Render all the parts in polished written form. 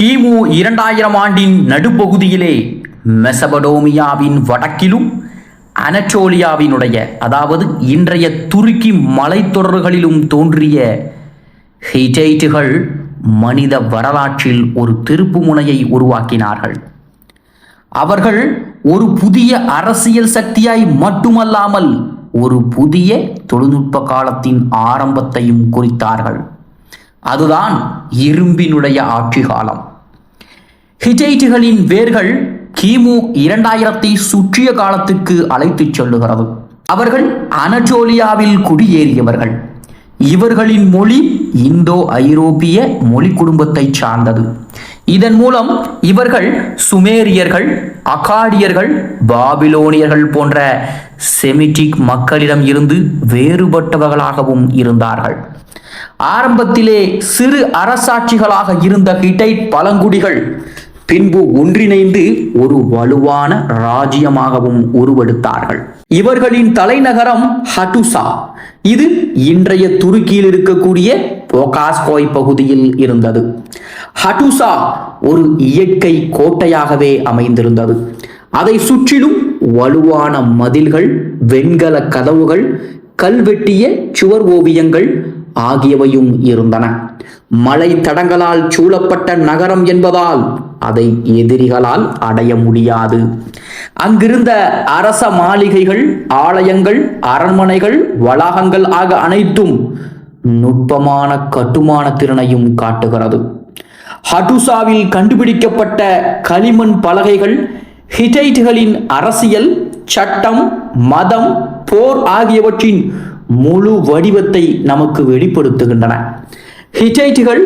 கிமு 2000 ஆண்டின் நடுப்பகுதியிலே மெசபடோமியாவின் வடக்கிலும் அனட்டோலியாவினுடைய அதாவது இன்றைய துருக்கி மலைத்தொடர்களிலும் தோன்றிய ஹிட்டைட்டுகள் மனித வரலாற்றில் ஒரு திருப்பு முனையை உருவாக்கினார்கள். அவர்கள் ஒரு புதிய அரசியல் சக்தியாய் மட்டுமல்லாமல் ஒரு புதிய தொழில்நுட்ப காலத்தின் ஆரம்பத்தையும் குறித்தார்கள். அதுதான் இரும்பினுடைய ஆட்சி காலம். ஹிட்டைட்டுகளின் வேர்கள் கிமு 2000 சுற்றிய காலத்துக்கு அழைத்துச் செல்லுகிறது. அவர்கள் அனட்டோலியாவில் குடியேறியவர்கள். இவர்களின் மொழி இந்தோ ஐரோப்பிய மொழி குடும்பத்தை சார்ந்தது. இதன் மூலம் இவர்கள் சுமேரியர்கள், அகாடியர்கள், பாபிலோனியர்கள் போன்ற செமிட்டிக் மக்களிடம் இருந்து வேறுபட்டவர்களாகவும் இருந்தார்கள். ஆரம்பத்திலே சிறு அரசாட்சிகளாக இருந்த ஹிட்டைட் பழங்குடிகள் பின்பு ஒன்றிணைந்து ஒரு வலுவான ராஜ்யமாகவும் உருவெடுத்தார்கள். இவர்களின் தலைநகரம் ஹட்டுசா. இது இன்றைய துருக்கியில் இருக்கக்கூடிய போகாஸ்கோய் பகுதியில் இருந்தது. ஹட்டுசா ஒரு இயற்கை கோட்டையாகவே அமைந்திருந்தது. அதை சுற்றிலும் வலுவான மதில்கள், வெண்கல கதவுகள், கல்வெட்டிய சுவர் ஓவியங்கள் ஆகியவையும் இருந்தன. மலை தடங்களால் சூழப்பட்ட நகரம் என்பதால் அதை எதிரிகளால் அடைய முடியாது. அங்கிருந்த அரச மாளிகைகள், ஆலயங்கள், அரண்மனைகள், வளாகங்கள் ஆக அனைத்தும் நுட்பமான கட்டுமான திறனையும் காட்டுகிறது. ஹட்டுசாவில் கண்டுபிடிக்கப்பட்ட களிமண் பலகைகள் ஹிட்டைட்டுகளின் அரசியல், சட்டம், மதம், போர் ஆகியவற்றின் முழு வடிவத்தை நமக்கு வெளிப்படுத்துகின்றன. ஹிட்டைட்டுகள்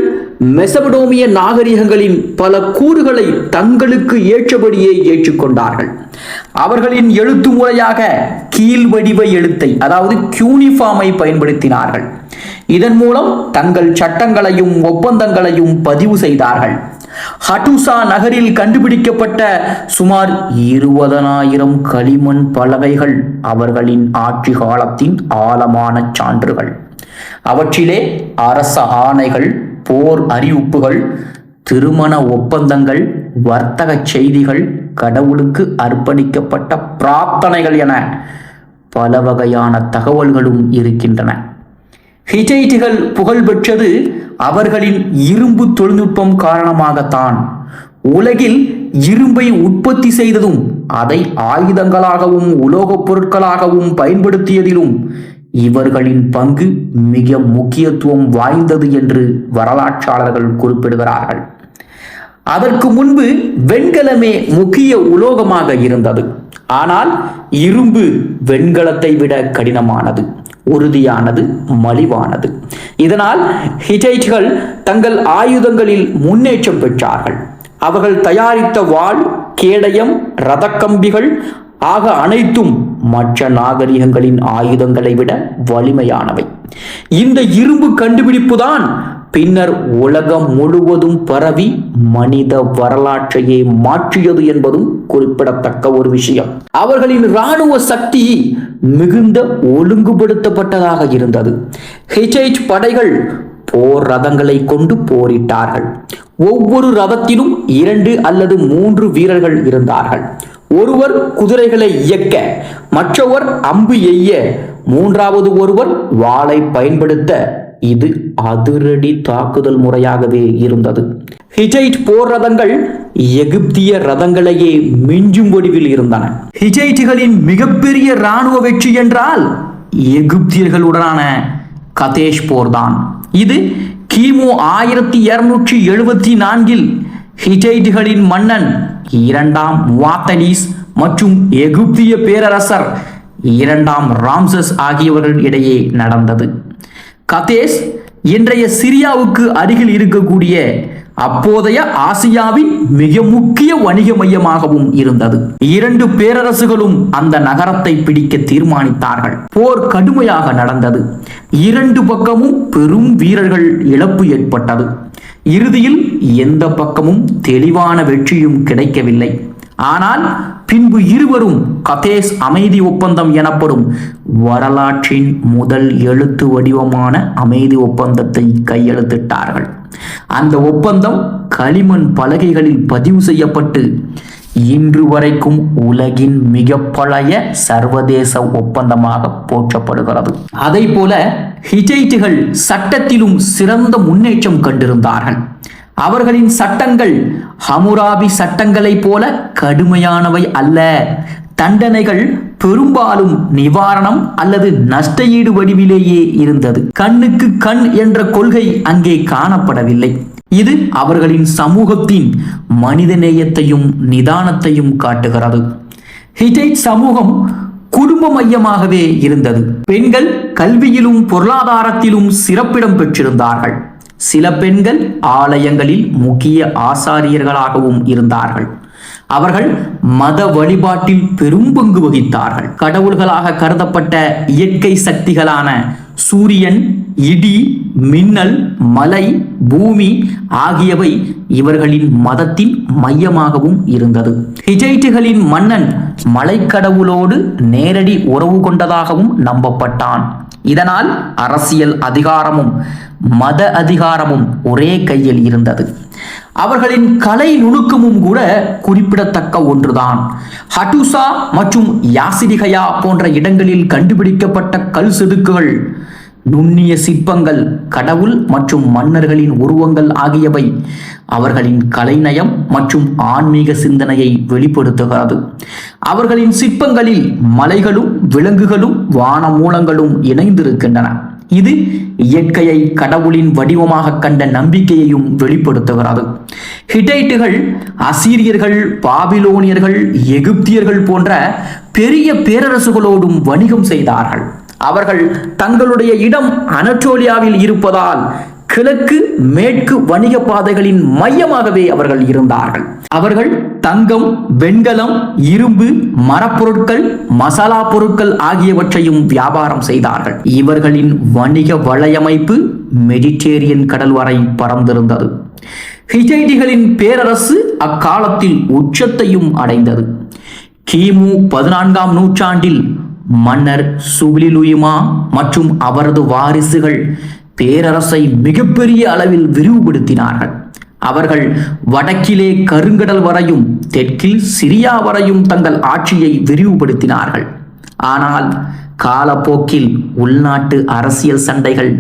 மெசபடோமிய நாகரிகங்களின் பல கூறுகளை தங்களுக்கு ஏற்றபடியே ஏற்றுக்கொண்டார்கள். அவர்களின் எழுத்து முறையாக கீழ் வடிவ எழுத்தை அதாவது கியூனிஃபார்மை பயன்படுத்தினார்கள். இதன் மூலம் தங்கள் சட்டங்களையும் ஒப்பந்தங்களையும் பதிவு செய்தார்கள். ஹட்டுசா நகரில் கண்டுபிடிக்கப்பட்ட சுமார் 20,000 களிமண் பலகைகள் அவர்களின் ஆட்சி காலத்தின் ஆழமான சான்றுகள். அவற்றிலே அரச ஆணைகள், போர் அறிவிப்புகள், திருமண ஒப்பந்தங்கள், வர்த்தக செய்திகள், கடவுளுக்கு அர்ப்பணிக்கப்பட்ட பிரார்த்தனைகள் என பல வகையான தகவல்களும் இருக்கின்றன. ஹிட்டைட்டுகள் புகழ் பெற்றது அவர்களின் இரும்பு தொழில்நுட்பம் காரணமாகத்தான். உலகில் இரும்பை உற்பத்தி செய்ததும் அதை ஆயுதங்களாகவும் உலோகப் பொருட்களாகவும் பயன்படுத்தியதிலும் இவர்களின் பங்கு மிக முக்கியத்துவம் வாய்ந்தது என்று வரலாற்றாளர்கள் குறிப்பிடுகிறார்கள். அதற்கு முன்பு வெண்கலமே முக்கிய உலோகமாக இருந்தது. ஆனால் இரும்பு வெண்கலத்தை விட கடினமானது, உறுதியானது, மலிவானது. இதனால் ஹிட்டைட்டுகள் தங்கள் ஆயுதங்களில் முன்னேற்றம் பெற்றார்கள். அவர்கள் தயாரித்த வாள், கேடயம், இரதக்கம்பிகள் ஆக அனைத்தும் மற்ற நாகரிகங்களின் ஆயுதங்களை விட வலிமையானவை. இந்த இரும்பு கண்டுபிடிப்புதான் பின்னர் உலகம் முழுவதும் பரவி மனித வரலாற்றையே மாற்றியது என்பதும் குறிப்பிடத்தக்க ஒரு விஷயம். அவர்களின் இராணுவ சக்தி மிகுந்த ஒழுங்குபடுத்தப்பட்டதாக இருந்தது. ஹிட்டைட் படைகள் போர் ரதங்களை கொண்டு போரிட்டார்கள். ஒவ்வொரு ரதத்திலும் 2 அல்லது 3 வீரர்கள் இருந்தார்கள். ஒருவர் குதிரைகளை இயக்க, மற்றவர் அம்பு எய்ய, மூன்றாவது ஒருவர் வாளை பயன்படுத்த. இது அதிரடி தாக்குதல் முறையாகவே இருந்தது. ஹிட்டைட் போர் ரதங்கள் எகிப்திய ரதங்களையே மிஞ்சும் வடிவில் இருந்தன. ஹிட்டைட்டுகளின் மிகப்பெரிய இராணுவ வெற்றி என்றால் எகிப்தியர்களுடனான கதேஷ் போர்தான். இது கிமு 1274 ஹிட்டைட்டுகளின் மன்னன் 2ஆம் முவாத்தனீஸ் மற்றும் எகிப்திய பேரரசர் 2ஆம் ராம்சஸ் ஆகியவர்கள் இடையே நடந்தது. கதேஸ் இன்றைய சிரியாவுக்கு அருகில் இருக்கக்கூடிய அப்போதைய ஆசியாவின் மிக முக்கிய வணிக மையமாகவும் இருந்தது. 2 பேரரசுகளும் அந்த நகரத்தை பிடிக்க தீர்மானித்தார்கள். போர் கடுமையாக நடந்தது. 2 பக்கமும் பெரும் வீரர்கள் இழப்பு ஏற்பட்டது. இறுதியில் எந்த பக்கமும் தெளிவான வெற்றியும் கிடைக்கவில்லை. ஆனால் பின்பு இருவரும் கதேஸ் அமைதி ஒப்பந்தம் எனப்படும் வரலாற்றின் முதல் எழுத்து வடிவமான அமைதி ஒப்பந்தத்தை கையெழுத்திட்டார்கள். அந்த ஒப்பந்தம் களிமண் பலகைகளில் பதிவு செய்யப்பட்டு இன்று வரைக்கும் உலகின் மிக பழைய சர்வதேச ஒப்பந்தமாக போற்றப்படுகிறது. அதை போல ஹிட்டைட்டுகள் சட்டத்திலும் சிறந்த முன்னேற்றம் கண்டிருந்தார்கள். அவர்களின் சட்டங்கள் ஹமுராபி சட்டங்களைப் போல கடுமையானவை அல்ல. தண்டனைகள் பெரும்பாலும் நிவாரணம் அல்லது நஷ்டஈடு வடிவிலேயே இருந்தது. கண்ணுக்கு கண் என்ற கொள்கை அங்கே காணப்படவில்லை. இது அவர்களின் சமூகத்தின் மனிதநேயத்தையும் நிதானத்தையும் காட்டுகிறது. ஹிட்டைட் சமூகம் குடும்ப மையமாகவே இருந்தது. பெண்கள் கல்வியிலும் பொருளாதாரத்திலும் சிறப்பிடம் பெற்றிருந்தார்கள். சில பெண்கள் ஆலயங்களில் முக்கிய ஆசாரியர்களாகவும் இருந்தார்கள். அவர்கள் மத வழிபாட்டில் பெரும் பங்கு வகித்தார்கள். கடவுள்களாக கருதப்பட்ட இயற்கை சக்திகளான சூரியன், இடி, மின்னல், மலை, பூமி ஆகியவை இவர்களின் மதத்தின் மையமாகவும் இருந்தது. ஹிட்டைட்டுகளின் மன்னன் மலைக்கடவுளோடு நேரடி உறவு கொண்டதாகவும் நம்பப்பட்டான். இதனால் அரசியல் அதிகாரமும் மத அதிகாரமும் ஒரே கையில் இருந்தது. அவர்களின் கலை நுணுக்கமும் கூட குறிப்பிடத்தக்க ஒன்றுதான். ஹட்டுசா மற்றும் யாசிரிகயா போன்ற இடங்களில் கண்டுபிடிக்கப்பட்ட கல் செதுக்குகள், நுண்ணிய சிற்பங்கள், கடவுள் மற்றும் மன்னர்களின் உருவங்கள் ஆகியவை அவர்களின் கலைநயம் மற்றும் ஆன்மீக சிந்தனையை வெளிப்படுத்துகிறது. அவர்களின் சிற்பங்களில் மலைகளும் விலங்குகளும் வானமூலங்களும் இணைந்திருக்கின்றன. இது இயற்கையை கடவுளின் வடிவமாக கண்ட நம்பிக்கையையும் வெளிப்படுத்துகிறது. ஹிட்டைட்டுகள் அசீரியர்கள், பாபிலோனியர்கள், எகிப்தியர்கள் போன்ற பெரிய பேரரசுகளோடும் வணிகம் செய்தார்கள். அவர்கள் தங்களுடைய இடம் அனட்டோலியாவில் இருப்பதால் கிழக்கு மேற்கு வணிக பாதைகளின் மையமாகவே அவர்கள் இருந்தார்கள். அவர்கள் தங்கம், வெண்கலம், இரும்பு, மரப்பொருட்கள், மசாலா பொருட்கள் ஆகியவற்றையும் வியாபாரம் செய்தார்கள். இவர்களின் வணிக வலையமைப்பு மெடிட்டேரியன் கடல் வரை பறந்திருந்தது. ஹிட்டைட்டுகளின் பேரரசு அக்காலத்தில் உச்சத்தையும் அடைந்தது. கிமு 14ஆம் நூற்றாண்டில் மன்னர் சுபிலிலுயிமா மற்றும் அவரது வாரிசுகள் பேரரசை மிகப்பெரிய அளவில் விரிவுபடுத்தினார்கள். அவர்கள் வடக்கிலே கருங்கடல் வரையும் தெற்கில் சிரியா வரையும் தங்கள் ஆட்சியை விரிவுபடுத்தினார்கள். ஆனால் காலப்போக்கில் உள்நாட்டு அரசியல் சண்டைகள்,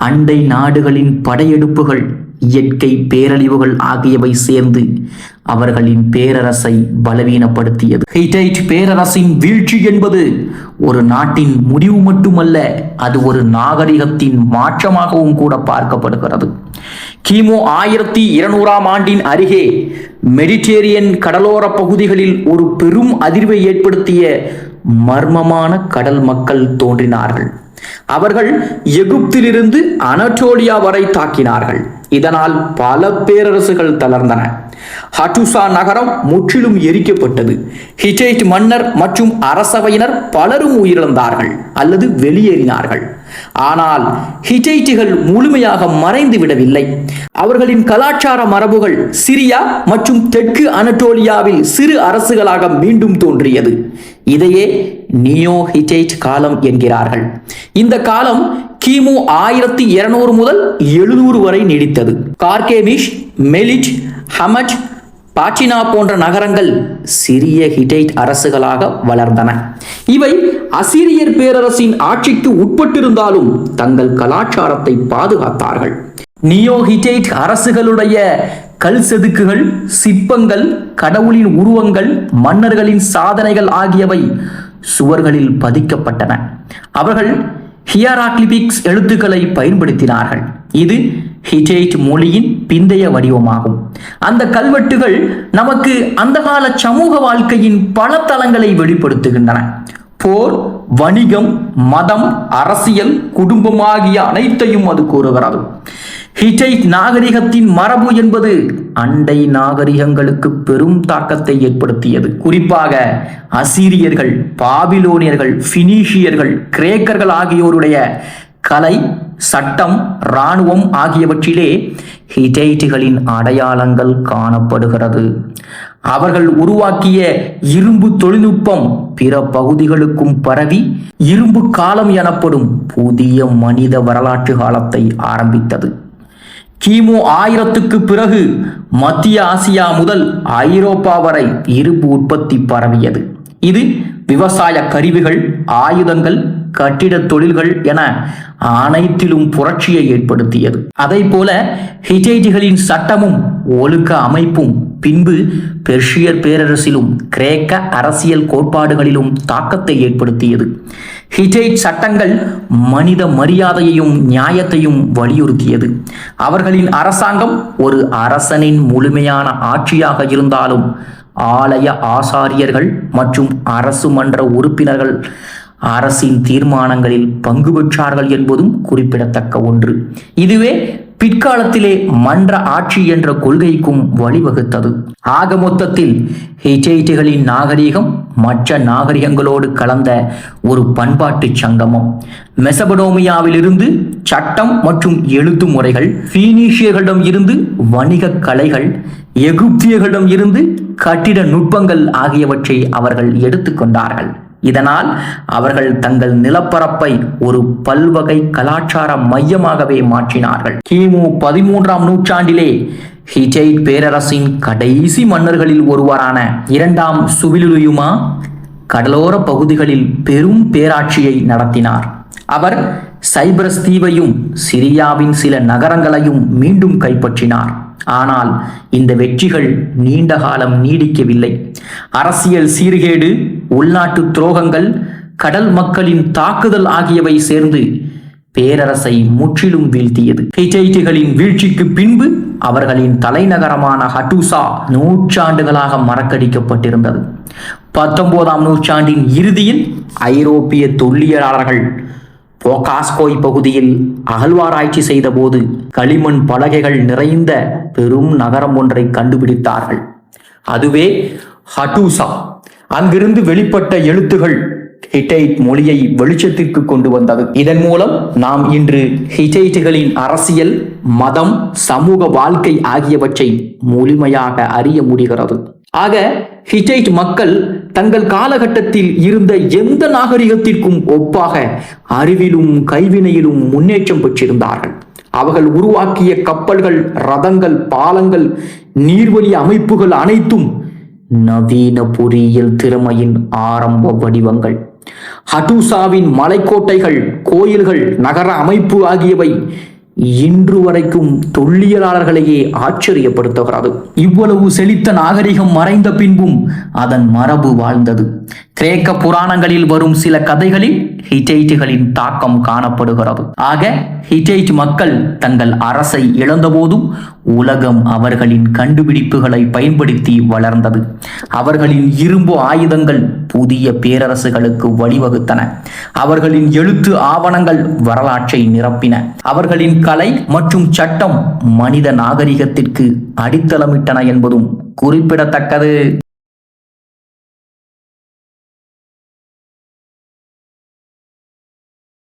அண்டை நாடுகளின் படையெடுப்புகள், இயற்கை பேரழிவுகள் ஆகியவை சேர்ந்து அவர்களின் பேரரசை பலவீனப்படுத்தியது. ஹிட்டைட் பேரரசின் வீழ்ச்சி என்பது ஒரு நாட்டின் முடிவு மட்டுமல்ல, அது ஒரு நாகரிகத்தின் மாற்றமாகவும் கூட பார்க்கப்படுகிறது. கிமு 1200ஆம் ஆண்டின் அருகே மெடிட்டேரியன் கடலோர பகுதிகளில் ஒரு பெரும் அதிர்வை ஏற்படுத்திய மர்மமான கடல் மக்கள் தோன்றினார்கள். அவர்கள் எகிப்திலிருந்து அனட்டோலியா வரை தாக்கினார்கள். இதனால் பல பேரரசுகள் தளர்ந்தன. ஹட்டுசா நகரம் முற்றிலும் எரிக்கப்பட்டது. ஹிட்டைட் மன்னர் மற்றும் அரசவையினர் பலரும் உயிரிழந்தார்கள் அல்லது வெளியேறினார்கள். ஆனால் ஹிட்டைட்டுகள் முழுமையாக மறைந்து விடவில்லை. அவர்களின் கலாச்சார மரபுகள் சிரியா மற்றும் தெற்கு அனட்டோலியாவில் சிறு அரசுகளாக மீண்டும் தோன்றியது. இதையே நியோ ஹிட்டைட் காலம் என்கிறார்கள். இந்த காலம் கிமு 1200 முதல் 700 வரை நீடித்தது. கார்கேமிஷ், மெலிட், ஹமட், பாட்டினா போன்ற நகரங்கள் சிறிய ஹிட்டைட் அரசுகளாக வளர்ந்தன. இவை அசீரியர் பேரரசின் ஆட்சிக்கு உட்பட்டிருந்தாலும் தங்கள் கலாச்சாரத்தை பாதுகாத்தார்கள். நியோ ஹிட்டைட் அரசுகளுடைய கல் செதுக்குகள், சிற்பங்கள், கடவுளின் உருவங்கள், மன்னர்களின் சாதனைகள் ஆகியவை சுவர்களில் பதிக்கப்பட்டன. அவர்கள் ஹியராக்லிபிக்ஸ் எழுத்துக்களை பயன்படுத்தினார்கள். இது ஹிட்டைட் மொழியின் பிந்தைய வடிவமாகும். அந்த கல்வெட்டுகள் நமக்கு அந்த கால சமூக வாழ்க்கையின் பல தளங்களை வெளிப்படுத்துகின்றன. போர், வணிகம், மதம், அரசியல், குடும்பம் ஆகிய அனைத்தையும் அது கூறுகிறது. ஹிட்டைட் நாகரிகத்தின் மரபு என்பது அண்டை நாகரிகங்களுக்கு பெரும் தாக்கத்தை ஏற்படுத்தியது. குறிப்பாக அசீரியர்கள், பாபிலோனியர்கள், பினீஷியர்கள், கிரேக்கர்கள் ஆகியோருடைய கலை, சட்டம், இராணுவம் ஆகியவற்றிலே ஹிட்டைட்டுகளின் அடையாளங்கள் காணப்படுகிறது. அவர்கள் உருவாக்கிய இரும்பு தொழில்நுட்பம் பிற பகுதிகளுக்கும் பரவி இரும்பு காலம் எனப்படும் புதிய மனித வரலாற்று காலத்தை ஆரம்பித்தது. கிமு 1000க்கு பிறகு மத்திய ஆசியா முதல் ஐரோப்பா வரை இரும்பு உற்பத்தி பரவியது. இது விவசாய கருவிகள், ஆயுதங்கள், கட்டிட தொழில்கள் என அனைத்திலும் புரட்சியை ஏற்படுத்தியது. அதை போல ஹிட்டைட்டுகளின் சட்டமும் ஒழுக்க அமைப்பும் பின்பு பெர்ஷியர் பேரரசிலும் கிரேக்க அரசியல் கோட்பாடுகளிலும் தாக்கத்தை ஏற்படுத்தியது. ஹிட்டைட் சட்டங்கள் மனித மரியாதையையும் நியாயத்தையும் வலியுறுத்தியது. அவர்களின் அரசாங்கம் ஒரு அரசனின் முழுமையான ஆட்சியாக இருந்தாலும் ஆலய ஆசாரியர்கள் மற்றும் அரசு மன்ற உறுப்பினர்கள் அரசின் தீர்மானங்களில் பங்கு பெற்றார்கள் என்பதும் குறிப்பிடத்தக்க ஒன்று. இதுவே பிற்காலத்திலே மன்ற ஆட்சி என்ற கொள்கைக்கும் வழிவகுத்தது. ஆக மொத்தத்தில் ஹிட்டைட்டுகளின் நாகரிகம் மற்ற நாகரிகங்களோடு கலந்த ஒரு பண்பாட்டு சங்கமம். மெசபடோமியாவிலிருந்து சட்டம் மற்றும் எழுத்து முறைகள், பீனீஷியர்களிடம் இருந்து வணிக கலைகள், எகிப்தியர்களிடம் இருந்து கட்டிட நுட்பங்கள் ஆகியவற்றை அவர்கள் எடுத்துக்கொண்டார்கள். இதனால் அவர்கள் தங்கள் நிலப்பரப்பை ஒரு பல்வகை கலாச்சார மையமாகவே மாற்றினார்கள். கிமு 13ஆம் நூற்றாண்டிலே ஹிட்டைட் பேரரசின் கடைசி மன்னர்களில் ஒருவரான 2ஆம் சுவிலுயுமா கடலோர பகுதிகளில் பெரும் பேராட்சியை நடத்தினார். அவர் சைப்ரஸ் தீவையும் சிரியாவின் சில நகரங்களையும் மீண்டும் கைப்பற்றினார். ஆனால் இந்த வெற்றிகள் நீண்ட காலம் நீடிக்கவில்லை. அரசியல் சீர்கேடு, உள்நாட்டு துரோகங்கள், கடல் மக்களின் தாக்குதல் ஆகியவை சேர்ந்து பேரரசை முற்றிலும் வீழ்த்தியது. ஹிட்டைட்டுகளின் வீழ்ச்சிக்கு பின்பு அவர்களின் தலைநகரமான ஹட்டூசா நூற்றாண்டுகளாக மறக்கடிக்கப்பட்டிருந்தது. 19ஆம் நூற்றாண்டின் இறுதியில் ஐரோப்பிய தொல்லியலாளர்கள் போகாஸ்கோய் பகுதியில் அகழ்வாராய்ச்சி செய்த போது களிமண் பலகைகள் நிறைந்த பெரும் நகரம் ஒன்றை கண்டுபிடித்தார்கள். அதுவே ஹட்டூசா. அங்கிருந்து வெளிப்பட்ட எழுத்துகள் ஹிட்டைட் மொழியை வெளிச்சத்திற்கு கொண்டு வந்தது. இதன் மூலம் நாம் இன்று ஹிட்டைட்டுகளின் அரசியல், மதம், சமூக வாழ்க்கை ஆகியவற்றை முழுமையாக அறிய முடிகிறது. ஆக ஹிட்டைட் மக்கள் தங்கள் காலகட்டத்தில் இருந்த எந்த நாகரிகத்திற்கும் ஒப்பாக அறிவிலும் கைவினையிலும் முன்னேற்றம் பெற்றிருந்தார்கள். அவர்கள் உருவாக்கிய கப்பல்கள், ரதங்கள், பாலங்கள், நீர்வழி அமைப்புகள் அனைத்தும் நவீன பொறியியல் திறமையின் ஆரம்ப வடிவங்கள். ஹட்டூசாவின் மலைக்கோட்டைகள், கோயில்கள், நகர அமைப்பு ஆகியவை இன்று வரைக்கும் தொல்லியலாளர்களையே ஆச்சரியப்படுத்துகிறது. இவ்வளவு செழித்த நாகரிகம் மறைந்த பின்பும் அதன் மரபு வாழ்ந்தது. கிரேக்க புராணங்களில் வரும் சில கதைகளில் ஹிட்டைட்டுகளின் தாக்கம் காணப்படுகிறது. ஆக ஹிட்டைட் மக்கள் தங்கள் அரசை இழந்தபோதும் உலகம் அவர்களின் கண்டுபிடிப்புகளை பயன்படுத்தி வளர்ந்தது. அவர்களின் இரும்பு ஆயுதங்கள் புதிய பேரரசுகளுக்கு வழிவகுத்தன. அவர்களின் எழுத்து ஆவணங்கள் வரலாற்றை நிரப்பின. அவர்களின் கலை மற்றும் சட்டம் மனித நாகரிகத்திற்கு அடித்தளமிட்டன என்பதும் குறிப்பிடத்தக்கது.